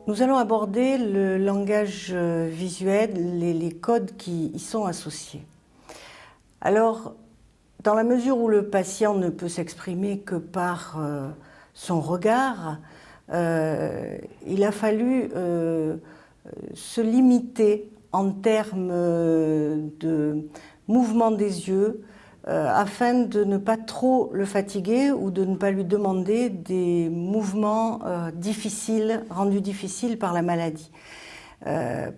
Nous allons aborder le langage visuel, les codes qui y sont associés. Alors, dans la mesure où le patient ne peut s'exprimer que par son regard, il a fallu se limiter en termes de mouvement des yeux afin de ne pas trop le fatiguer ou de ne pas lui demander des mouvements difficiles, rendus difficiles par la maladie.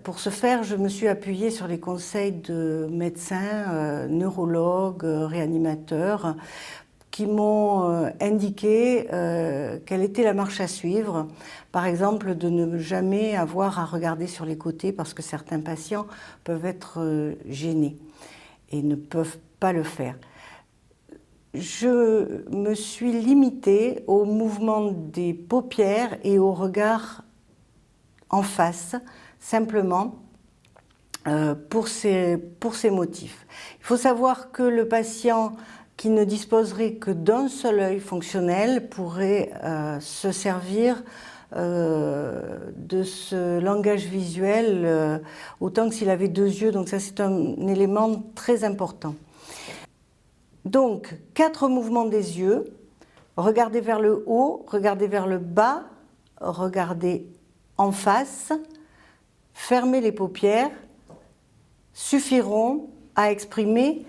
Pour ce faire, je me suis appuyée sur les conseils de médecins, neurologues, réanimateurs, qui m'ont indiqué quelle était la marche à suivre. Par exemple, de ne jamais avoir à regarder sur les côtés parce que certains patients peuvent être gênés et ne peuvent pas le faire. Je me suis limitée au mouvement des paupières et au regard en face, simplement pour ces motifs. Il faut savoir que le patient qui ne disposerait que d'un seul œil fonctionnel pourrait se servir de ce langage visuel autant que s'il avait deux yeux, donc ça c'est un élément très important. Donc, 4 mouvements des yeux, regardez vers le haut, regardez vers le bas, regardez en face, fermez les paupières, suffiront à exprimer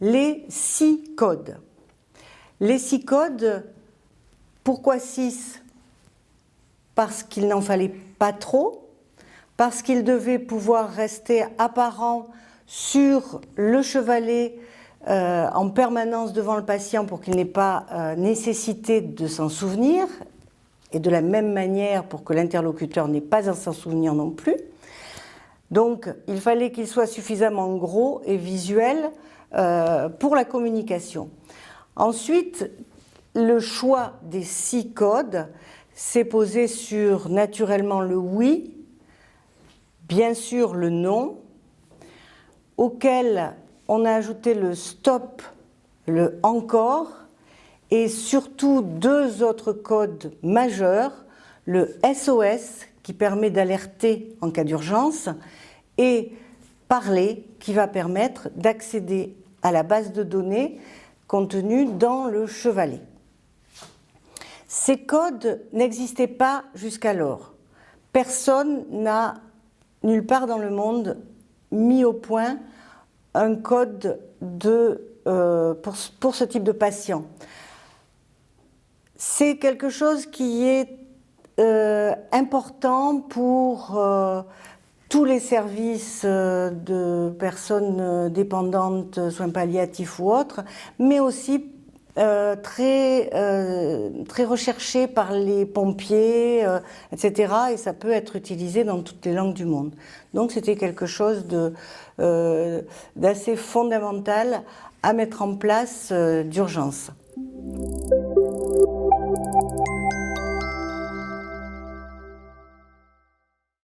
les 6 codes. Les 6 codes, pourquoi 6? Parce qu'il n'en fallait pas trop, parce qu'ils devaient pouvoir rester apparents sur le chevalet en permanence devant le patient pour qu'il n'ait pas nécessité de s'en souvenir, et de la même manière pour que l'interlocuteur n'ait pas à s'en souvenir non plus. Donc il fallait qu'il soit suffisamment gros et visuel pour la communication. Ensuite, le choix des 6 codes s'est posé sur naturellement le oui, bien sûr le non, auquel on a ajouté le stop, le encore, et surtout 2 autres codes majeurs, le SOS qui permet d'alerter en cas d'urgence et parler qui va permettre d'accéder à la base de données contenue dans le chevalet. Ces codes n'existaient pas jusqu'alors. Personne n'a, nulle part dans le monde, mis au point un code pour ce type de patient. C'est quelque chose qui est important pour tous les services de personnes dépendantes, soins palliatifs ou autres, mais aussi très recherché par les pompiers, etc. Et ça peut être utilisé dans toutes les langues du monde. Donc c'était quelque chose d'assez fondamental à mettre en place d'urgence.